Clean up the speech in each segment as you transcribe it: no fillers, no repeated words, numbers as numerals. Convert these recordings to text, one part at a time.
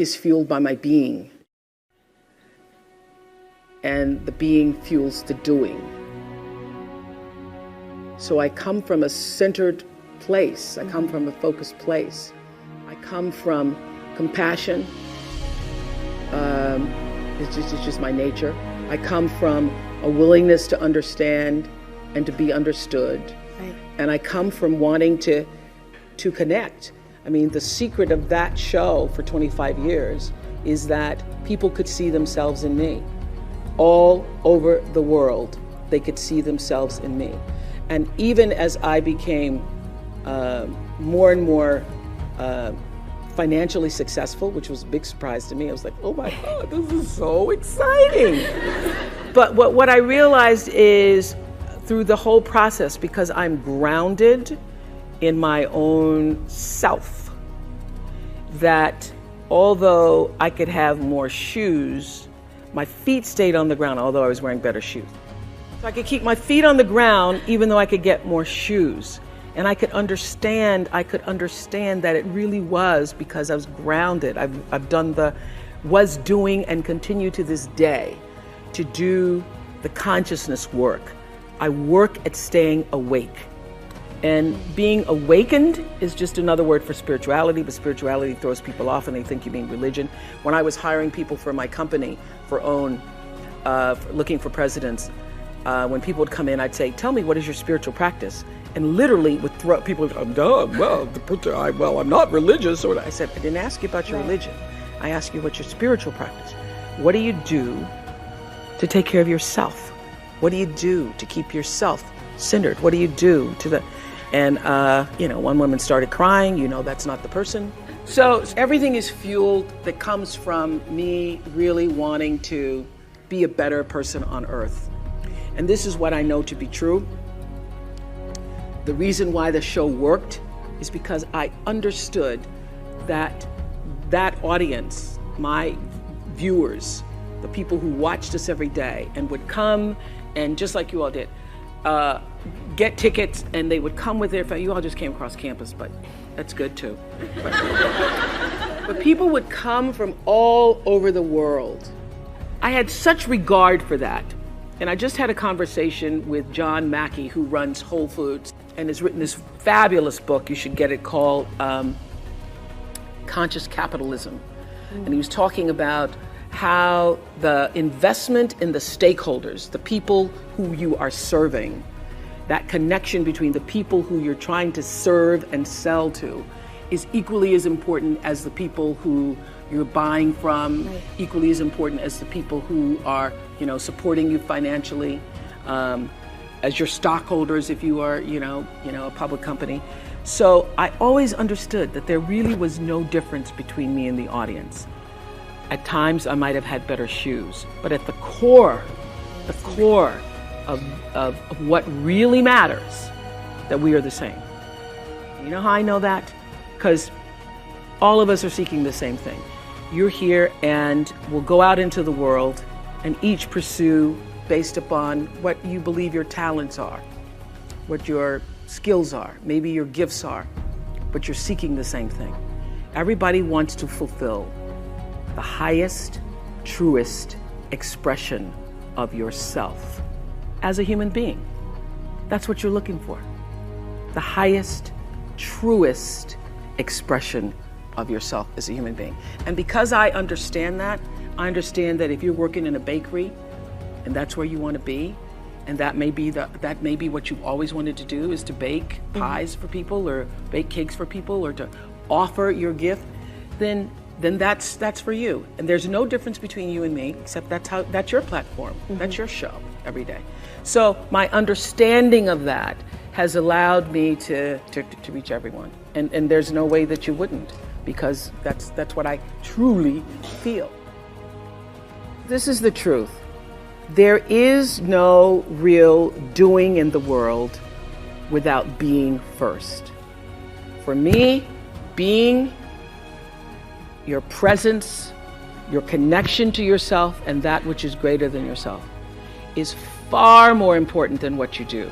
is fueled by my being, and the being fuels the doing. So I come from a centered place. I come from a focused place. I come from compassion. It's just my nature. I come from a willingness to understand and to be understood. Right. And I come from wanting to connect. I mean, the secret of that show for 25 years is that people could see themselves in me. All over the world, they could see themselves in me. And even as I became more and more financially successful, which was a big surprise to me, I was like, oh my God, this is so exciting. But what I realized is through the whole process, because I'm grounded in my own self, that although I could have more shoes, my feet stayed on the ground, although I was wearing better shoes. So I could keep my feet on the ground even though I could get more shoes. And I could understand that it really was because I was grounded. I've done was doing and continue to this day to do the consciousness work. I work at staying awake. And being awakened is just another word for spirituality, but spirituality throws people off and they think you mean religion. When I was hiring people for my company for looking for presidents, when people would come in, I'd say, tell me, what is your spiritual practice? And literally would throw people, I'm not religious. Or I said, I didn't ask you about your religion. I asked you what your spiritual practice. What do you do to take care of yourself? What do you do to keep yourself centered? What do you do to the... And, one woman started crying, that's not the person. So everything is fueled that comes from me really wanting to be a better person on earth. And this is what I know to be true. The reason why the show worked is because I understood that audience, my viewers, the people who watched us every day and would come and just like you all did, get tickets, and they would come with their family. You all just came across campus, but that's good too. But people would come from all over the world. I had such regard for that. And I just had a conversation with John Mackey, who runs Whole Foods and has written this fabulous book, you should get it, called Conscious Capitalism. And he was talking about how the investment in the stakeholders, the people who you are serving, that connection between the people who you're trying to serve and sell to is equally as important as the people who you're buying from, right. Equally as important as the people who are, supporting you financially, as your stockholders if you are, a public company. So I always understood that there really was no difference between me and the audience. At times I might have had better shoes, but at the core of what really matters, that we are the same. You know how I know that? Because all of us are seeking the same thing. You're here and we'll go out into the world and each pursue based upon what you believe your talents are, what your skills are, maybe your gifts are, but you're seeking the same thing. Everybody wants to fulfill the highest, truest expression of yourself as a human being. That's what you're looking for. The highest, truest expression of yourself as a human being. And because I understand that if you're working in a bakery and that's where you want to be, and that may be what you've always wanted to do, is to bake pies for people or bake cakes for people or to offer your gift, then that's for you. And there's no difference between you and me, except that's your platform. That's your show every day. So my understanding of that has allowed me to reach everyone. And there's no way that you wouldn't, because that's what I truly feel. This is the truth. There is no real doing in the world without being first. For me, being, your presence, your connection to yourself and that which is greater than yourself is far more important than what you do,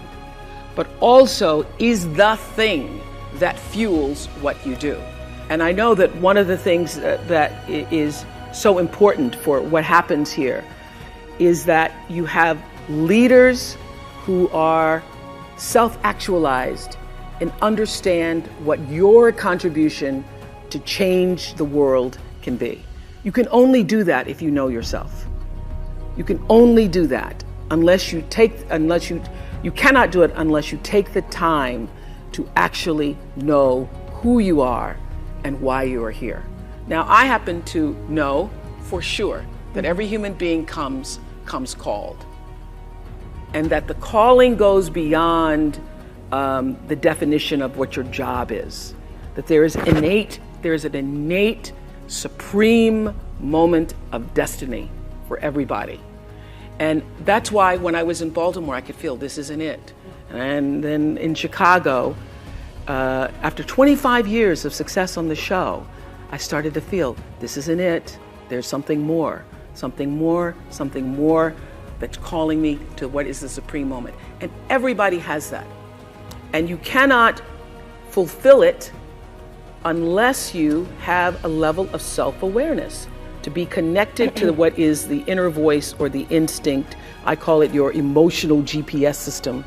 but also is the thing that fuels what you do. And I know that one of the things that is so important for what happens here is that you have leaders who are self-actualized and understand what your contribution to change the world can be. You can only do that if you know yourself. You can only do that you cannot do it unless you take the time to actually know who you are and why you are here. Now, I happen to know for sure that every human being comes called, and that the calling goes beyond the definition of what your job is. That there is an innate, supreme moment of destiny for everybody. And that's why when I was in Baltimore, I could feel this isn't it. And then in Chicago, after 25 years of success on the show, I started to feel this isn't it. There's something more that's calling me to what is the supreme moment. And everybody has that. And you cannot fulfill it unless you have a level of self-awareness, to be connected to what is the inner voice or the instinct. I call it your emotional GPS system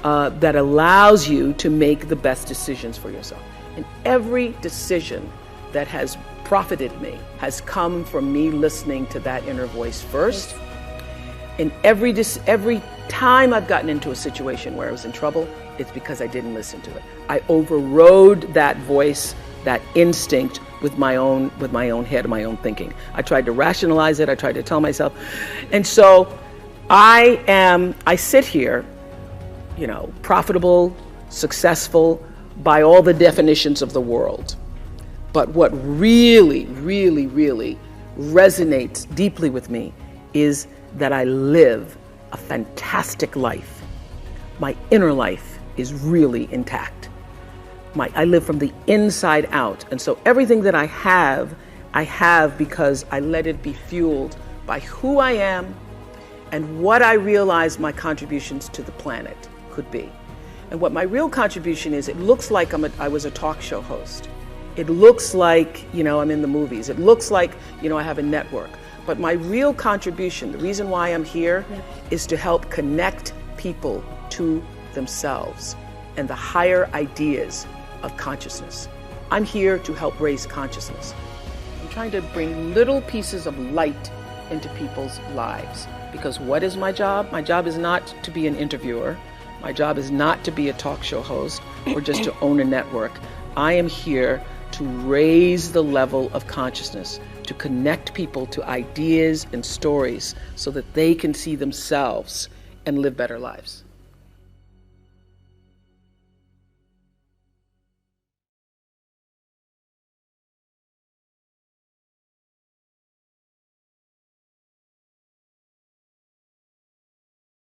that allows you to make the best decisions for yourself. And every decision that has profited me has come from me listening to that inner voice first. And every time I've gotten into a situation where I was in trouble, it's because I didn't listen to it. I overrode that voice, that instinct, with my own head, my own thinking. I tried to rationalize it. I tried to tell myself. And so I sit here, profitable, successful by all the definitions of the world. But what really, really, really resonates deeply with me is that I live a fantastic life. My inner life is really intact. I live from the inside out. And so everything that I have because I let it be fueled by who I am and what I realize my contributions to the planet could be. And what my real contribution is, it looks like I was a talk show host. It looks like, I'm in the movies. It looks like, I have a network. But my real contribution, the reason why I'm here, is to help connect people to themselves and the higher ideas of consciousness. I'm here to help raise consciousness. I'm trying to bring little pieces of light into people's lives. Because what is my job? My job is not to be an interviewer. My job is not to be a talk show host or just to own a network. I am here to raise the level of consciousness, to connect people to ideas and stories so that they can see themselves and live better lives.